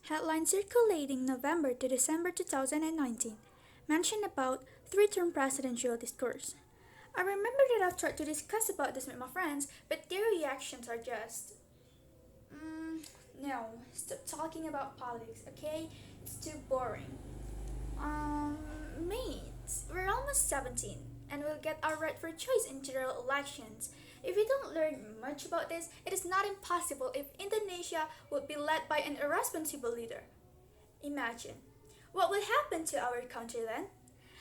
Headline circulating November to December 2019 mentioned about three-term presidential discourse. I remember that I've tried to discuss about this with my friends, but their reactions are just, no, stop talking about politics, okay? It's too boring. Um, Mates, we're almost 17 and we'll get our right for choice in general elections. If we don't learn much about this, it is not impossible if Indonesia would be led by an irresponsible leader. Imagine, what would happen to our country then?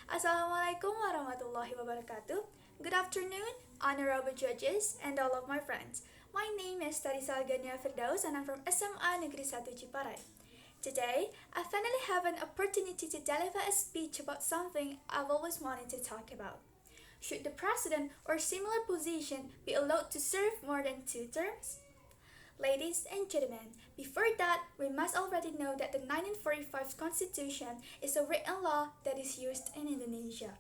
Assalamualaikum warahmatullahi wabarakatuh. Good afternoon, honorable judges, and all of my friends. My name is Tarisha Alghaniya Firdaus and I'm from SMA Negeri 1 Ciparay. Today, I finally have an opportunity to deliver a speech about something I've always wanted to talk about. Should the president or similar position be allowed to serve more than 2 terms? Ladies and gentlemen, before that, we must already know that the 1945 Constitution is a written law that is used in Indonesia.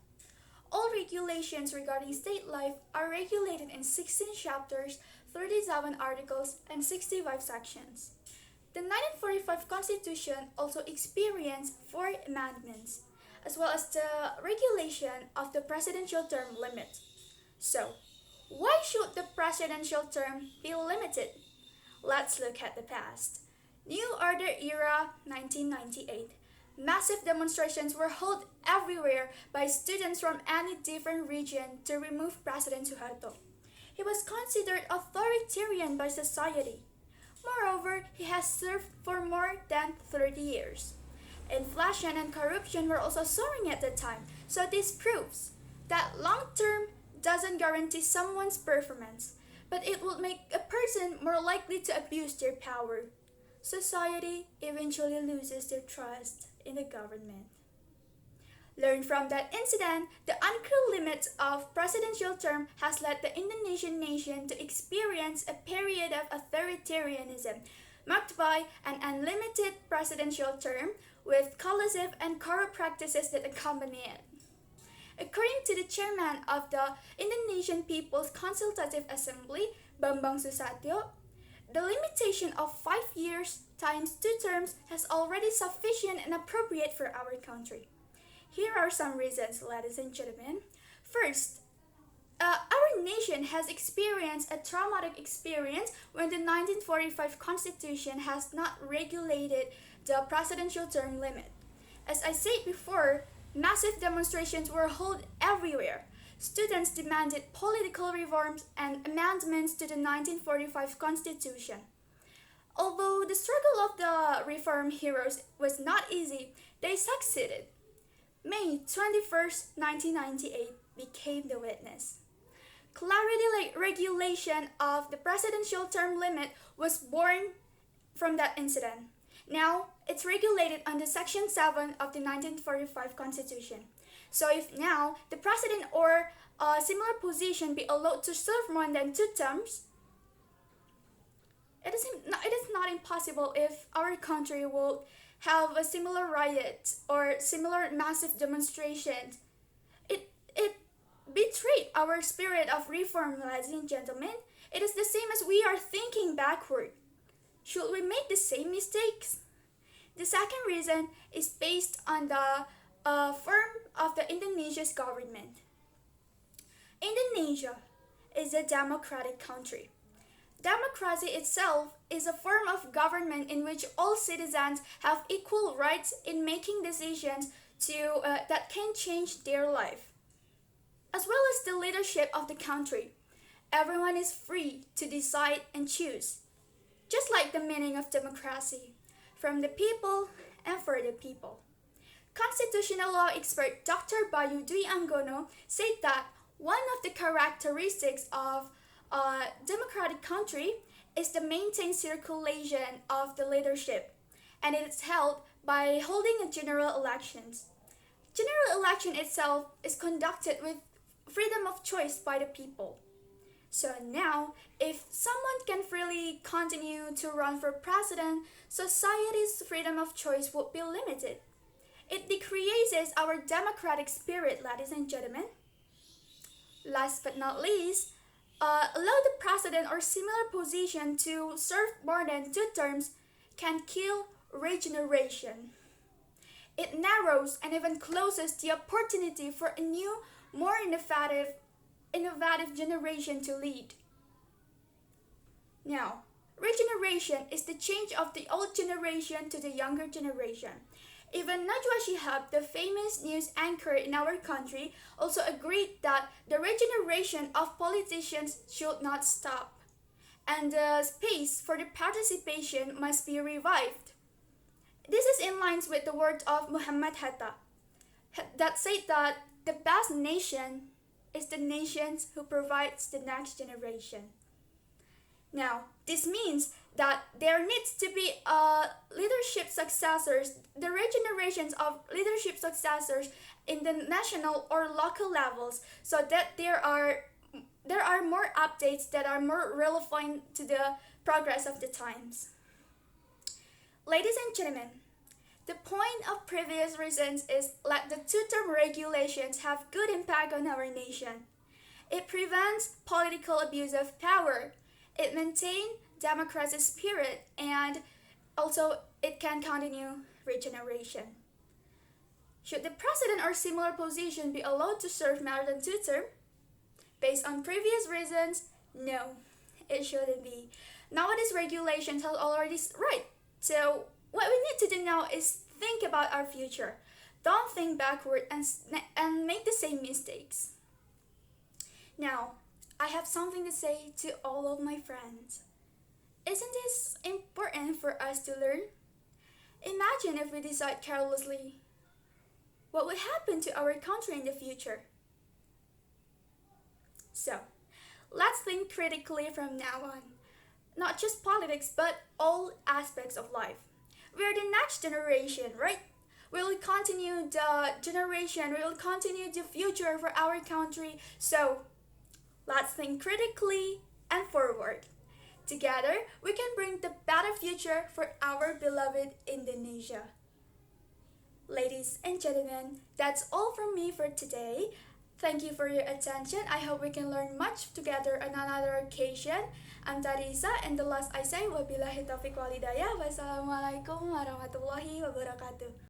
All regulations regarding state life are regulated in 16 chapters, 37 articles, and 65 sections. The 1945 Constitution also experienced 4 amendments, as well as the regulation of the presidential term limit. So, why should the presidential term be limited? Let's look at the past. New Order era 1998. Massive demonstrations were held everywhere by students from any different region to remove President Suharto. He was considered authoritarian by society. Moreover, he has served for more than 30 years. Inflation and corruption were also soaring at the time, so this proves that long term doesn't guarantee someone's performance, but it will make a person more likely to abuse their power. Society eventually loses their trust in the government. Learn from that incident, the unclear limits of presidential term has led the Indonesian nation to experience a period of authoritarianism, marked by an unlimited presidential term with collusive and corrupt practices that accompany it. According to the chairman of the Indonesian People's Consultative Assembly, Bambang Susatyo, the limitation of 5 years times 2 terms has already sufficient and appropriate for our country. Here are some reasons, ladies and gentlemen. First, our nation has experienced a traumatic experience when the 1945 Constitution has not regulated the presidential term limit. As I said before, massive demonstrations were held everywhere. Students demanded political reforms and amendments to the 1945 Constitution. Although the struggle of the reform heroes was not easy, they succeeded. May 21st, 1998 became the witness. Clarity regulation of the presidential term limit was born from that incident. Now, it's regulated under Section 7 of the 1945 Constitution. So if now the president or a similar position be allowed to serve more than 2 terms, it is not impossible if our country will have a similar riot or similar massive demonstrations. It betrayed our spirit of reform, ladies and gentlemen. It is the same as we are thinking backward. Should we make the same mistakes? The second reason is based on the form of the Indonesia's government. Indonesia is a democratic country. Democracy itself is a form of government in which all citizens have equal rights in making decisions that can change their life, as well as the leadership of the country. Everyone is free to decide and choose, just like the meaning of democracy, from the people and for the people. Constitutional law expert Dr. Bayu Dwi Anggono said that one of the characteristics of a democratic country is the maintained circulation of the leadership, and it is held by holding a general elections. General election itself is conducted with freedom of choice by the people. So now, if someone can freely continue to run for president, society's freedom of choice would be limited. It decreases our democratic spirit, ladies and gentlemen. Last but not least, allow the president or similar position to serve more than 2 terms can kill regeneration. It narrows and even closes the opportunity for a new, more innovative generation to lead. Now, regeneration is the change of the old generation to the younger generation. Even Najwa Shihab, the famous news anchor in our country, also agreed that the regeneration of politicians should not stop, and the space for the participation must be revived. This is in line with the words of Muhammad Hatta, that said that the best nation is the nation who provides the next generation. Now, this means that there needs to be leadership successors, the regenerations of leadership successors in the national or local levels, so that there are more updates that are more relevant to the progress of the times. Ladies and gentlemen, the point of previous reasons is that the two-term regulations have good impact on our nation. It prevents political abuse of power. It maintains democratic spirit, and also it can continue regeneration. Should the president or similar position be allowed to serve more than two terms? Based on previous reasons, no, it shouldn't be. Nowadays regulations are already right. So what we need to do now is think about our future. Don't think backward and make the same mistakes. Now, I have something to say to all of my friends. Isn't this important for us to learn? Imagine if we decide carelessly. What would happen to our country in the future? So, let's think critically from now on. Not just politics, but all aspects of life. We're the next generation, right? We will continue the generation, we will continue the future for our country. So, let's think critically and forward. Together, we can bring the better future for our beloved Indonesia. Ladies and gentlemen, that's all from me for today. Thank you for your attention. I hope we can learn much together on another occasion. I'm Tarisha, and the last I say, wabillahi taufiq walhidayah. Wassalamualaikum warahmatullahi wabarakatuh.